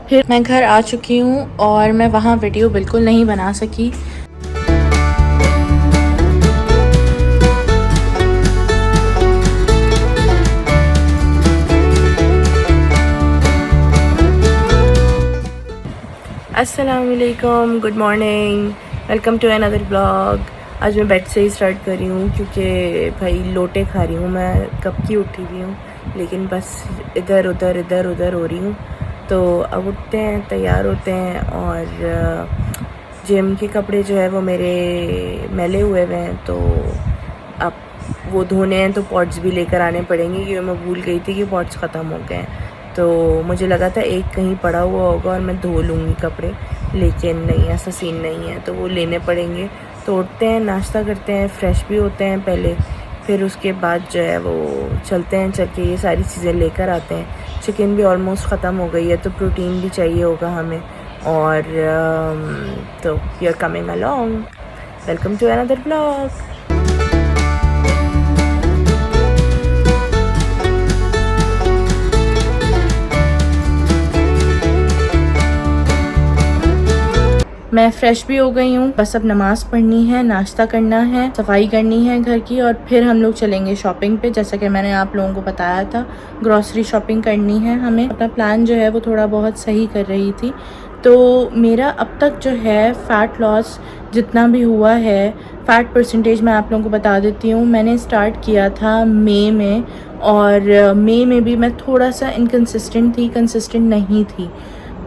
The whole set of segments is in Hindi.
फिर मैं घर आ चुकी हूँ और मैं वहाँ वीडियो बिल्कुल नहीं बना सकी। अस्सलामुअलैकुम, good morning, welcome to another blog. आज मैं बेड से ही स्टार्ट कर रही हूँ क्योंकि भाई लोटे खा रही हूँ। मैं कब की उठी हुई हूँ लेकिन बस इधर उधर हो रही हूँ। तो अब उठते हैं, तैयार होते हैं और जिम के कपड़े जो है वो मेरे मैले हुए हुए हैं, तो अब वो धोने हैं। तो पॉट्स भी लेकर आने पड़ेंगे क्योंकि मैं भूल गई थी कि पॉट्स ख़त्म हो गए हैं। तो मुझे लगा था एक कहीं पड़ा हुआ होगा और मैं धो लूँगी कपड़े, लेकिन नहीं, ऐसा सीन नहीं है। तो वो लेने पड़ेंगे। तो उठते हैं, नाश्ता करते हैं, फ्रेश भी होते हैं पहले, फिर उसके बाद जो है वो चलते हैं, चल के ये सारी चीज़ें लेकर आते हैं। चिकन भी ऑलमोस्ट ख़त्म हो गई है तो प्रोटीन भी चाहिए होगा हमें। और तो you are coming along, welcome to another blog. मैं फ़्रेश भी हो गई हूँ, बस अब नमाज़ पढ़नी है, नाश्ता करना है, सफाई करनी है घर की, और फिर हम लोग चलेंगे शॉपिंग पे। जैसा कि मैंने आप लोगों को बताया था, ग्रॉसरी शॉपिंग करनी है हमें। अपना प्लान जो है वो थोड़ा बहुत सही कर रही थी। तो मेरा अब तक जो है फ़ैट लॉस जितना भी हुआ है, फ़ैट परसेंटेज मैं आप लोगों को बता देती हूँ। मैंने स्टार्ट किया था मई में, और मई में भी मैं थोड़ा सा इनकंसिस्टेंट थी, कंसिस्टेंट नहीं थी।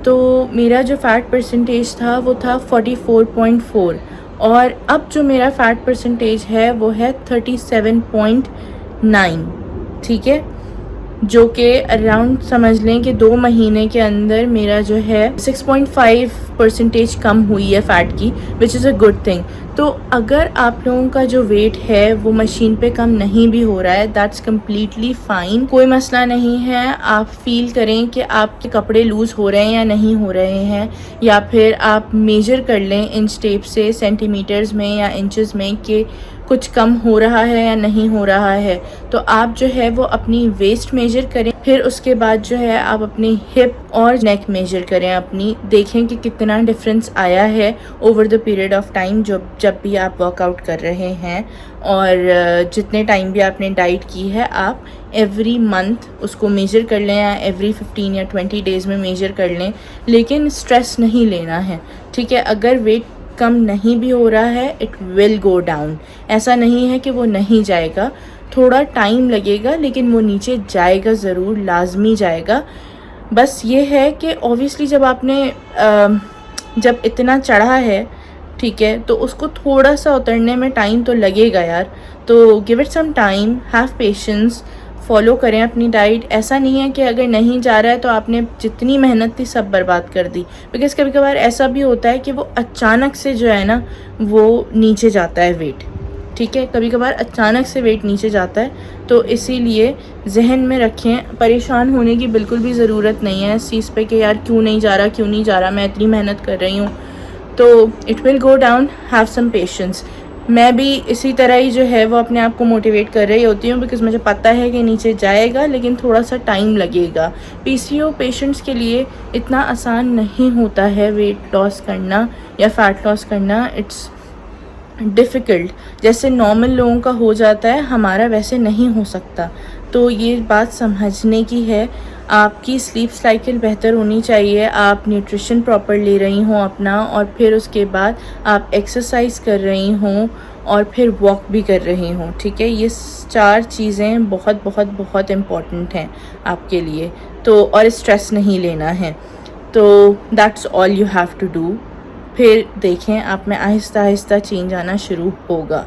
तो मेरा जो फ़ैट परसेंटेज था वो था 44.4, और अब जो मेरा फ़ैट परसेंटेज है वो है 37.9। ठीक है, जो कि अराउंड समझ लें कि 2 महीने के अंदर मेरा जो है 6.5% कम हुई है फ़ैट की, which is a good thing. तो अगर आप लोगों का जो वेट है वो मशीन पे कम नहीं भी हो रहा है, दैट्स कम्प्लीटली फ़ाइन, कोई मसला नहीं है। आप फील करें कि आपके कपड़े लूज़ हो रहे हैं या नहीं हो रहे हैं, या फिर आप मेजर कर लें इंच टेप से, सेंटीमीटर्स में या इंचेस में, कि कुछ कम हो रहा है या नहीं हो रहा है। तो आप जो है वो अपनी वेस्ट मेजर करें, फिर उसके बाद जो है आप अपनी हिप और नेक मेजर करें अपनी, देखें कि कितना डिफरेंस आया है over the period of time जब भी आप वर्कआउट कर रहे हैं। और जितने टाइम भी आपने डाइट की है, आप एवरी मंथ उसको मेजर कर लें या एवरी 15 या 20 डेज़ में मेजर कर लें, लेकिन स्ट्रेस नहीं लेना है। ठीक है, अगर वेट कम नहीं भी हो रहा है, इट विल गो डाउन। ऐसा नहीं है कि वो नहीं जाएगा, थोड़ा टाइम लगेगा लेकिन वो नीचे जाएगा ज़रूर, लाजमी जाएगा। बस ये है कि ऑब्वियसली जब आपने जब इतना चढ़ा है, ठीक है, तो उसको थोड़ा सा उतरने में टाइम तो लगेगा यार। तो give it some time, have patience, follow करें अपनी डाइट। ऐसा नहीं है कि अगर नहीं जा रहा है तो आपने जितनी मेहनत थी सब बर्बाद कर दी, बिकॉज़ कभी कभार ऐसा भी होता है कि वो अचानक से जो है ना वो नीचे जाता है वेट। ठीक है, कभी कभार अचानक से वेट नीचे जाता है, तो इसीलिए जहन में रखें, परेशान होने की बिल्कुल भी ज़रूरत नहीं है इस चीज़ पे कि यार क्यों नहीं जा रहा, मैं इतनी मेहनत कर रही हूँ। तो it will go down, have some patience. मैं भी इसी तरह ही जो है वो अपने आप को मोटिवेट कर रही होती हूँ, बिकॉज़ मुझे पता है कि नीचे जाएगा लेकिन थोड़ा सा टाइम लगेगा। पीसीओ पेशेंट्स के लिए इतना आसान नहीं होता है वेट लॉस करना या फ़ैट लॉस करना, इट्स डिफ़िकल्ट। जैसे नॉर्मल लोगों का हो जाता है, हमारा वैसे नहीं हो सकता। तो ये बात समझने की है। आपकी स्लीप साइकिल बेहतर होनी चाहिए, आप न्यूट्रिशन प्रॉपर ले रही हों अपना, और फिर उसके बाद आप एक्सरसाइज कर रही हों, और फिर वॉक भी कर रही हों। ठीक है, ये 4 चीज़ें बहुत बहुत बहुत इम्पॉर्टेंट हैं आपके लिए। तो और स्ट्रेस नहीं लेना है। तो that's all you have to do. फिर देखें आप में आहिस्ता आहिस्ता चेंज आना शुरू होगा।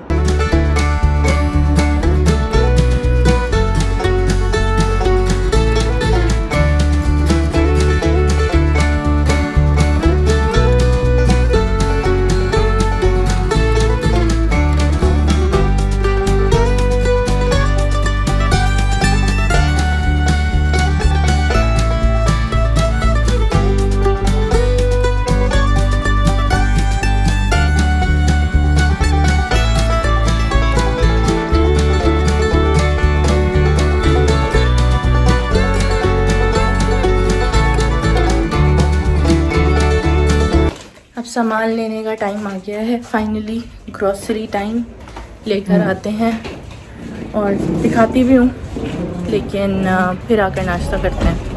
सामान लेने का टाइम आ गया है फाइनली, ग्रॉसरी टाइम। लेकर आते हैं और दिखाती भी हूँ, लेकिन फिर आकर नाश्ता करते हैं।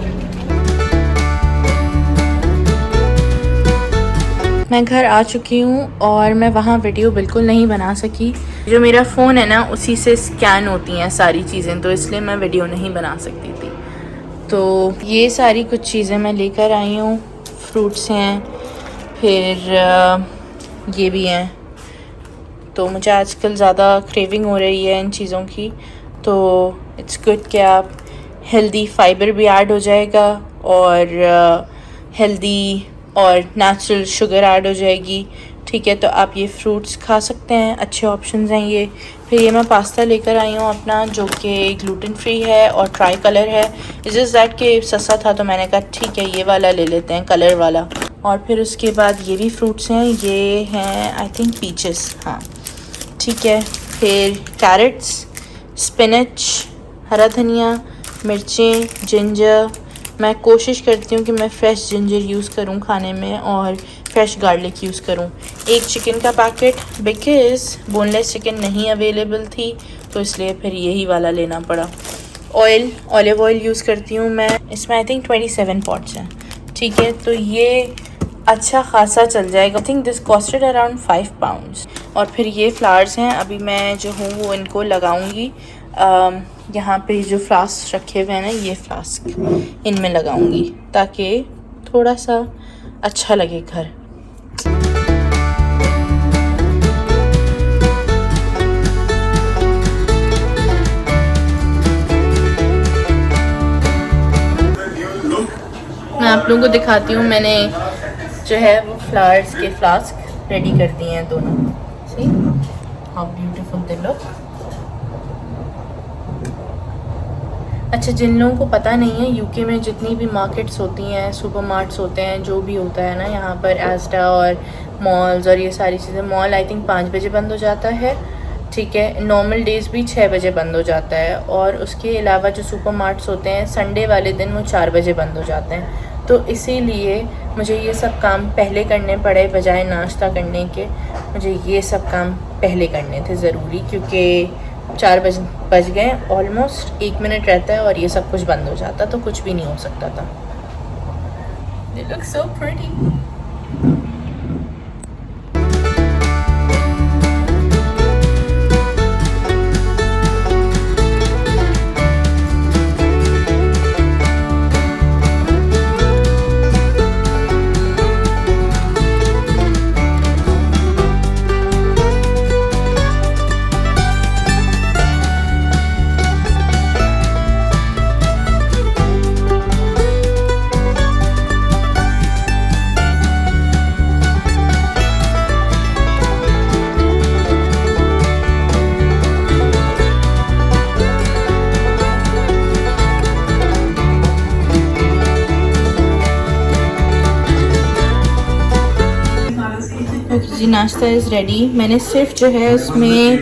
मैं घर आ चुकी हूँ और मैं वहाँ वीडियो बिल्कुल नहीं बना सकी। जो मेरा फ़ोन है ना, उसी से स्कैन होती हैं सारी चीज़ें, तो इसलिए मैं वीडियो नहीं बना सकती थी। तो ये सारी कुछ चीज़ें मैं लेकर आई हूँ। फ्रूट्स हैं, फिर ये भी हैं। तो मुझे आजकल ज़्यादा क्रेविंग हो रही है इन चीज़ों की, तो इट्स गुड कि आप हेल्दी फाइबर भी ऐड हो जाएगा और हेल्दी और नेचुरल शुगर ऐड हो जाएगी। ठीक है, तो आप ये फ्रूट्स खा सकते हैं, अच्छे ऑप्शंस हैं ये। फिर ये मैं पास्ता लेकर आई हूँ अपना, जो कि ग्लूटेन फ्री है और ट्राई कलर है। इट्स जस्ट दैट कि सस्ता था तो मैंने कहा ठीक है ये वाला ले लेते हैं, कलर वाला। और फिर उसके बाद ये भी फ्रूट्स हैं, ये हैं आई थिंक पीचेस, हाँ ठीक है। फिर कैरेट्स, स्पिनच, हरा धनिया, मिर्चें, जिंजर। मैं कोशिश करती हूँ कि मैं फ़्रेश जिंजर यूज़ करूँ खाने में और फ्रेश गार्लिक यूज़ करूँ। एक चिकन का पैकेट, बिकॉज़ बोनलेस चिकन नहीं अवेलेबल थी, तो इसलिए फिर यही वाला लेना पड़ा। ऑयल, ऑलिव ऑयल यूज़ करती हूँ मैं, इसमें आई थिंक 27 पॉट्स हैं। ठीक है, तो ये अच्छा खासा चल जाएगा। I think this costed around 5 pounds. और फिर ये फ्लावर्स हैं, अभी मैं जो हूँ वो इनको लगाऊंगी। यहाँ पे जो फ्लास्क रखे हुए हैं ना, ये फ्लास्क इनमें लगाऊंगी ताकि थोड़ा सा अच्छा लगे घर। मैं आप लोगों को दिखाती हूँ, मैंने जो है वो फ्लावर्स के फ्लास्क रेडी कर दिए हैं दोनों। See how beautiful they look. अच्छा, जिन लोगों को पता नहीं है, यूके में जितनी भी मार्केट्स होती हैं, सुपरमार्ट्स होते हैं, जो भी होता है ना यहाँ पर, एस्टा और मॉल्स और ये सारी चीज़ें, मॉल आई थिंक 5 बजे बंद हो जाता है। ठीक है, नॉर्मल डेज़ भी 6 बजे बंद हो जाता है। और उसके अलावा जो सुपरमार्ट्स होते हैं, संडे वाले दिन वो 4 बजे बंद हो जाते हैं। तो इसीलिए मुझे ये सब काम पहले करने पड़े, बजाय नाश्ता करने के। मुझे ये सब काम पहले करने थे ज़रूरी, क्योंकि 4 बज गए, ऑलमोस्ट 1 मिनट रहता है और ये सब कुछ बंद हो जाता, तो कुछ भी नहीं हो सकता था। They look so pretty. जी, नाश्ता इज़ रेडी। मैंने सिर्फ जो है उसमें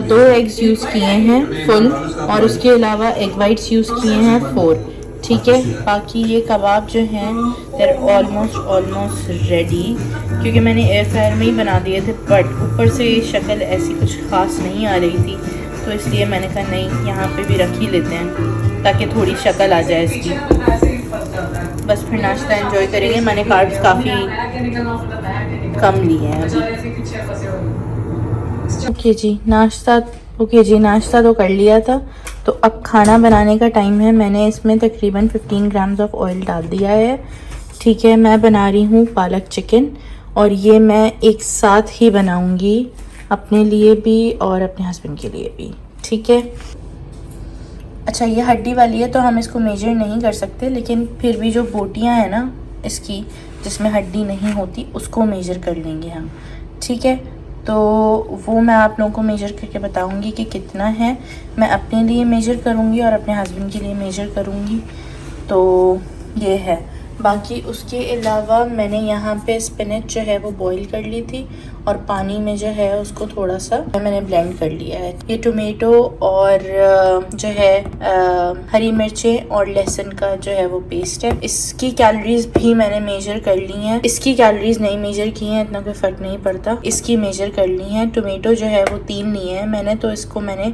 2 एग्स यूज़ किए हैं फुल, और उसके अलावा एग वाइट्स यूज़ किए हैं 4। ठीक है, बाकी ये कबाब जो हैं देर ऑलमोस्ट रेडी, क्योंकि मैंने एयर फ्रायर में ही बना दिए थे। बट ऊपर से शक्ल ऐसी कुछ ख़ास नहीं आ रही थी, तो इसलिए मैंने कहा नहीं, यहाँ पे भी रख ही लेते हैं ताकि थोड़ी शक्ल आ जाए इसकी। बस फिर नाश्ता एंजॉय करेंगे। मैंने कार्ब्स काफ़ी कम लिए हैं अभी। ओके जी, नाश्ता तो कर लिया था, तो अब खाना बनाने का टाइम है। मैंने इसमें तकरीबन 15 ग्राम्स ऑफ ऑयल डाल दिया है। ठीक है, मैं बना रही हूँ पालक चिकन, और ये मैं एक साथ ही बनाऊँगी, अपने लिए भी और अपने हस्बैंड के लिए भी। ठीक है, अच्छा ये हड्डी वाली है तो हम इसको मेजर नहीं कर सकते, लेकिन फिर भी जो बोटियाँ हैं ना इसकी, जिसमें हड्डी नहीं होती, उसको मेजर कर लेंगे हम। ठीक है, तो वो मैं आप लोगों को मेजर करके बताऊंगी कि कितना है। मैं अपने लिए मेजर करूंगी और अपने हस्बैंड के लिए मेजर करूंगी। तो ये है, बाकी उसके अलावा मैंने यहाँ पे स्पिनच जो है वो बॉईल कर ली थी और पानी में जो है उसको थोड़ा सा मैंने ब्लेंड कर लिया है। ये टोमेटो और जो है हरी मिर्चें और लहसुन का जो है वो पेस्ट है। इसकी कैलोरीज भी मैंने मेजर कर ली हैं। इसकी कैलोरीज नहीं मेजर की हैं, इतना कोई फर्क नहीं पड़ता। इसकी मेजर कर ली हैं। टोमेटो जो है वो 3 लिए हैं मैंने, तो इसको मैंने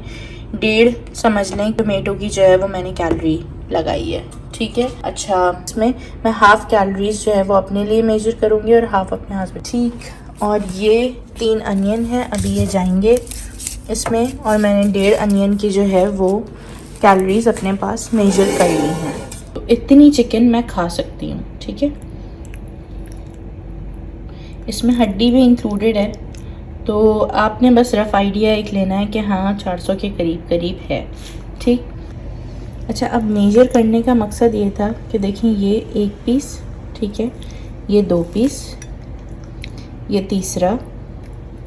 1.5 समझ लें टोमेटो की जो है वो मैंने कैलोरी लगाई है। ठीक है। अच्छा, इसमें मैं हाफ कैलोरीज जो है वो अपने लिए मेजर करूँगी और हाफ अपने हस्बैंड। ठीक। और ये 3 अनियन है, अभी ये जाएंगे इसमें, और मैंने 1.5 अनियन की जो है वो कैलोरीज अपने पास मेजर कर ली हैं। तो इतनी चिकन मैं खा सकती हूँ। ठीक है। इसमें हड्डी भी इंक्लूडेड है, तो आपने बस रफ़ आइडिया एक लेना है कि हाँ 400 के करीब करीब है। ठीक। अच्छा, अब मेजर करने का मकसद ये था कि देखें ये 1 पीस, ठीक है, ये 2 पीस, ये तीसरा,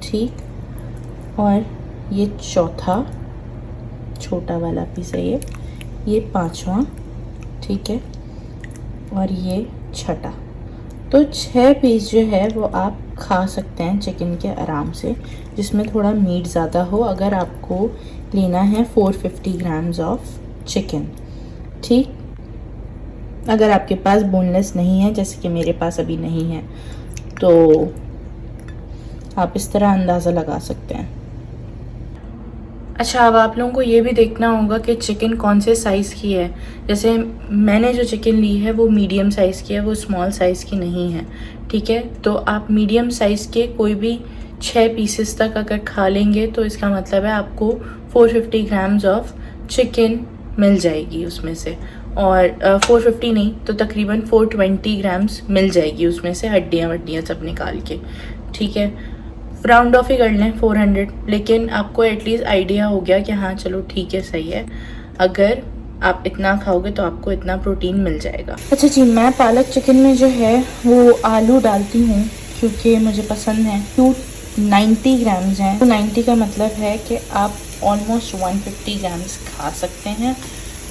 ठीक, और ये चौथा छोटा वाला पीस है, ये 5वां, ठीक है, और ये छठा। तो 6 पीस जो है वो आप खा सकते हैं चिकन के आराम से, जिसमें थोड़ा मीट ज़्यादा हो। अगर आपको लेना है 450 ग्राम्स ऑफ चिकन। ठीक। अगर आपके पास बोनलेस नहीं है, जैसे कि मेरे पास अभी नहीं है, तो आप इस तरह अंदाज़ा लगा सकते हैं। अच्छा, अब आप लोगों को ये भी देखना होगा कि चिकन कौन से साइज़ की है। जैसे मैंने जो चिकन ली है वो मीडियम साइज़ की है, वो स्मॉल साइज़ की नहीं है। ठीक है। तो आप मीडियम साइज़ के कोई भी 6 पीसेस तक अगर खा लेंगे तो इसका मतलब है आपको 450 ग्राम्स ऑफ चिकन मिल जाएगी उसमें से, और 450 नहीं तो तकरीबन 420 ग्राम्स मिल जाएगी उसमें से, हड्डियाँ वड्डियाँ सब निकाल के। ठीक है। राउंड ऑफ ही कर लें 400, लेकिन आपको एटलीस्ट आइडिया हो गया कि हाँ चलो ठीक है, सही है। अगर आप इतना खाओगे तो आपको इतना प्रोटीन मिल जाएगा। अच्छा जी, मैं पालक चिकन में जो है वो आलू डालती हूँ क्योंकि मुझे पसंद है। 290 ग्राम्स हैं, तो 90 का मतलब है कि आप ऑलमोस्ट 150 ग्राम्स खा सकते हैं।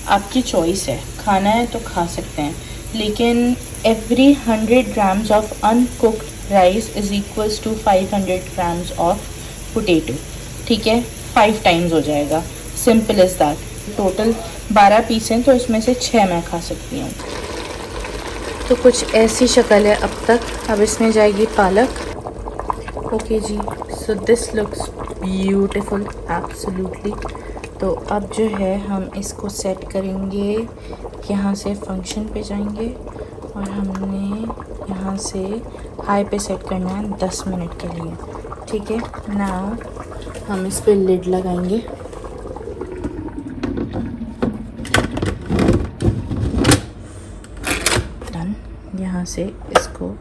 आपकी चॉइस है, खाना है तो खा सकते हैं, लेकिन every 100 grams of uncooked rice is equals to 500 grams of potato. ठीक है, 5 टाइम्स हो जाएगा, simple is that. Total 12 piece हैं, तो इसमें से 6 मैं खा सकती हूँ। तो कुछ ऐसी शक्ल है अब तक। अब इसमें जाएगी पालक। ओके जी, so this looks beautiful absolutely. तो अब जो है हम इसको सेट करेंगे, यहाँ से फंक्शन पे जाएंगे और हमने यहाँ से हाई पे सेट करना है 10 मिनट के लिए। ठीक है। नाउ हम इस पे लिड लगाएंगे। डन। यहाँ से इसको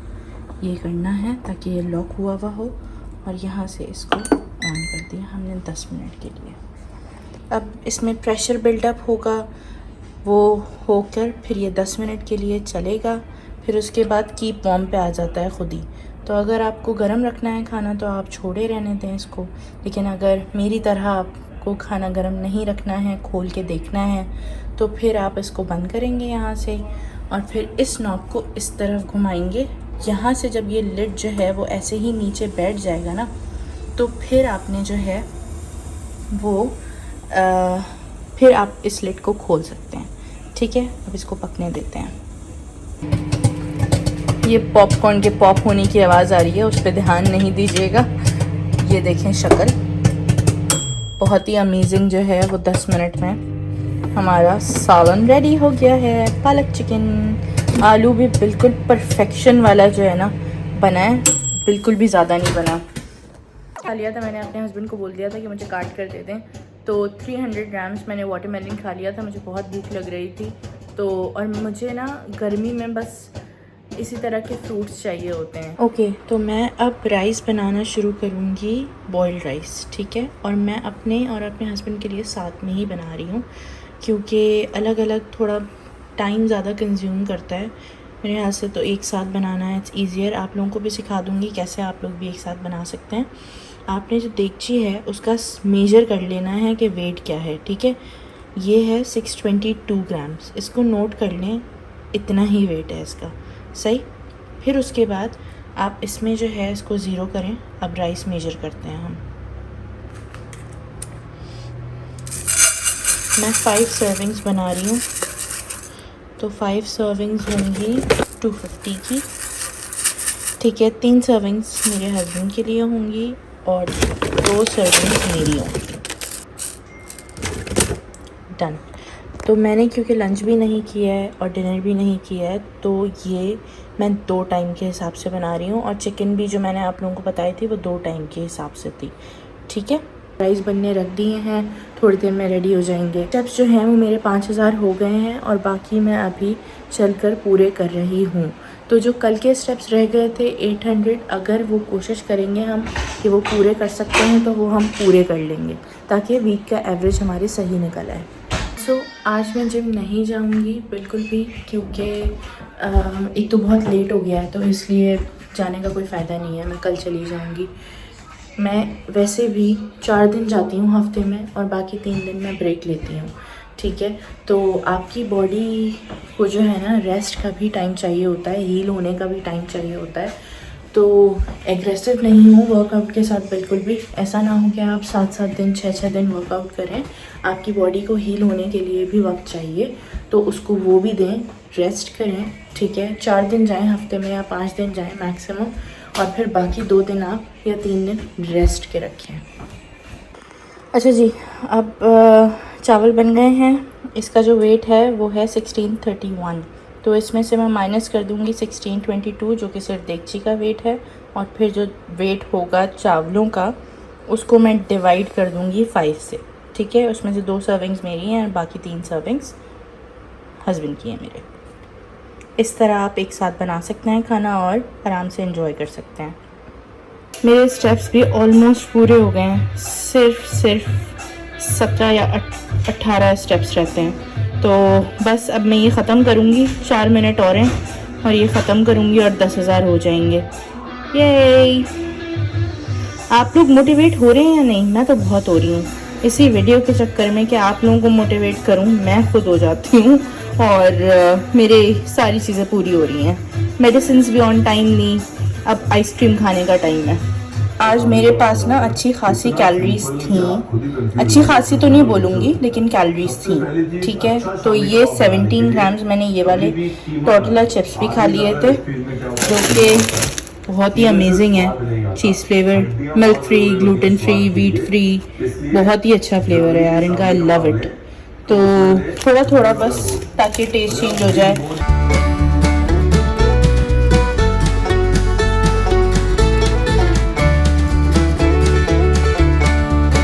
ये करना है ताकि ये लॉक हुआ हुआ हो, और यहाँ से इसको ऑन कर दिया हमने 10 मिनट के लिए। अब इसमें प्रेशर बिल्डअप होगा, वो होकर फिर ये 10 मिनट के लिए चलेगा। फिर उसके बाद कीप वार्म पे आ जाता है ख़ुद ही। तो अगर आपको गर्म रखना है खाना तो आप छोड़े रहने दें इसको, लेकिन अगर मेरी तरह आपको खाना गर्म नहीं रखना है, खोल के देखना है, तो फिर आप इसको बंद करेंगे यहाँ से, और फिर इस नॉब को इस तरफ घुमाएंगे। यहाँ से जब ये लिड जो है वो ऐसे ही नीचे बैठ जाएगा ना, तो फिर आपने जो है वो फिर आप इस लिड को खोल सकते हैं। ठीक है। अब इसको पकने देते हैं। ये पॉपकॉर्न के पॉप होने की आवाज़ आ रही है, उस पर ध्यान नहीं दीजिएगा। ये देखें शक्ल, बहुत ही अमेजिंग जो है वो 10 मिनट में हमारा सालन रेडी हो गया है। पालक चिकन, आलू भी बिल्कुल परफेक्शन वाला जो है ना बना है, बिल्कुल भी ज़्यादा नहीं बना। खा लिया था मैंने, अपने हस्बैंड को बोल दिया था कि मुझे काट कर दे दें, तो 300 ग्राम्स मैंने वाटरमेलन खा लिया था। मुझे बहुत भूख लग रही थी, तो और मुझे ना गर्मी में बस इसी तरह के फ्रूट्स चाहिए होते हैं। ओके, तो मैं अब राइस बनाना शुरू करूँगी, बॉइल्ड राइस। ठीक है। और मैं अपने और अपने हस्बैंड के लिए साथ में ही बना रही हूँ, क्योंकि अलग अलग थोड़ा टाइम ज़्यादा कंज्यूम करता है। मेरे यहाँ से तो एक साथ बनाना है, इट्स ईजियर। आप लोगों को भी सिखा दूँगी कैसे आप लोग भी एक साथ बना सकते हैं। आपने जो देगची है उसका मेजर कर लेना है कि वेट क्या है। ठीक है। ये है 622 ग्राम्स, इसको नोट कर लें, इतना ही वेट है इसका। सही। फिर उसके बाद आप इसमें जो है इसको ज़ीरो करें। अब राइस मेजर करते हैं हम। मैं 5 सर्विंग्स बना रही हूँ, तो 5 सर्विंग्स होंगी 250 की, ठीक है। 3 सर्विंग्स मेरे हस्बैंड के लिए होंगी और 2 सर्विंग्स मेरी होंगी। डन। तो मैंने क्योंकि लंच भी नहीं किया है और डिनर भी नहीं किया है, तो ये मैं 2 टाइम के हिसाब से बना रही हूँ। और चिकन भी जो मैंने आप लोगों को बताई थी वो 2 टाइम के हिसाब से थी, ठीक है। राइस बनने रख दिए हैं, थोड़ी देर में रेडी हो जाएंगे। स्टेप्स जो हैं वो मेरे 5000 हो गए हैं और बाकी मैं अभी चलकर पूरे कर रही हूँ। तो जो कल के स्टेप्स रह गए थे 800, अगर वो कोशिश करेंगे हम कि वो पूरे कर सकते हैं तो वो हम पूरे कर लेंगे, ताकि वीक का एवरेज हमारे सही निकल आए। सो आज मैं जिम नहीं जाऊंगी बिल्कुल भी, क्योंकि एक तो बहुत लेट हो गया है, तो इसलिए जाने का कोई फ़ायदा नहीं है। मैं कल चली जाऊंगी। मैं वैसे भी 4 दिन जाती हूँ हफ्ते में और बाकी 3 दिन मैं ब्रेक लेती हूँ, ठीक है। तो आपकी बॉडी को जो है ना रेस्ट का भी टाइम चाहिए होता है, हील होने का भी टाइम चाहिए होता है। तो एग्रेसिव नहीं हो वर्कआउट के साथ बिल्कुल भी। ऐसा ना हो कि आप 7-7 दिन 6-6 दिन वर्कआउट करें। आपकी बॉडी को हील होने के लिए भी वक्त चाहिए, तो उसको वो भी दें, रेस्ट करें, ठीक है। 4 दिन जाएं हफ्ते में या 5 दिन जाएं मैक्सिमम, और फिर बाकी 2 दिन आप या 3 दिन रेस्ट के रखें। अच्छा जी, अब चावल बन गए हैं। इसका जो वेट है वो है 1631, तो इसमें से मैं माइनस कर दूंगी 1622 जो कि सिर्फ देगची का वेट है, और फिर जो वेट होगा चावलों का उसको मैं डिवाइड कर दूंगी 5 से, ठीक है। उसमें से 2 सर्विंग्स मेरी हैं और बाकी 3 सर्विंग्स हस्बैंड की हैं मेरे। इस तरह आप एक साथ बना सकते हैं खाना और आराम से एंजॉय कर सकते हैं। मेरे स्टेप्स भी ऑलमोस्ट पूरे हो गए हैं, सिर्फ 17 या 18 स्टेप्स रहते हैं। तो बस अब मैं ये ख़त्म करूँगी, 4 मिनट और हैं और ये ख़त्म करूँगी और 10,000 हो जाएंगे। ये आप लोग मोटिवेट हो रहे हैं या नहीं? मैं तो बहुत हो रही हूँ। इसी वीडियो के चक्कर में कि आप लोगों को मोटिवेट करूँ, मैं खुद हो जाती हूँ और मेरे सारी चीज़ें पूरी हो रही हैं। मेडिसिन्स भी ऑन टाइम ली। अब आइसक्रीम खाने का टाइम है। आज मेरे पास ना अच्छी खासी कैलोरीज थी, अच्छी खासी तो नहीं बोलूँगी लेकिन कैलोरीज थी, ठीक है। तो ये 17 ग्राम्स मैंने ये वाले टोटला चिप्स भी खा लिए थे, जो कि बहुत ही अमेजिंग है। Cheese flavour, milk free, gluten free, wheat free, बहुत ही अच्छा फ्लेवर है यार इनका, आई लव इट। तो थोड़ा थोड़ा बस ताकि टेस्ट चेंज हो जाए।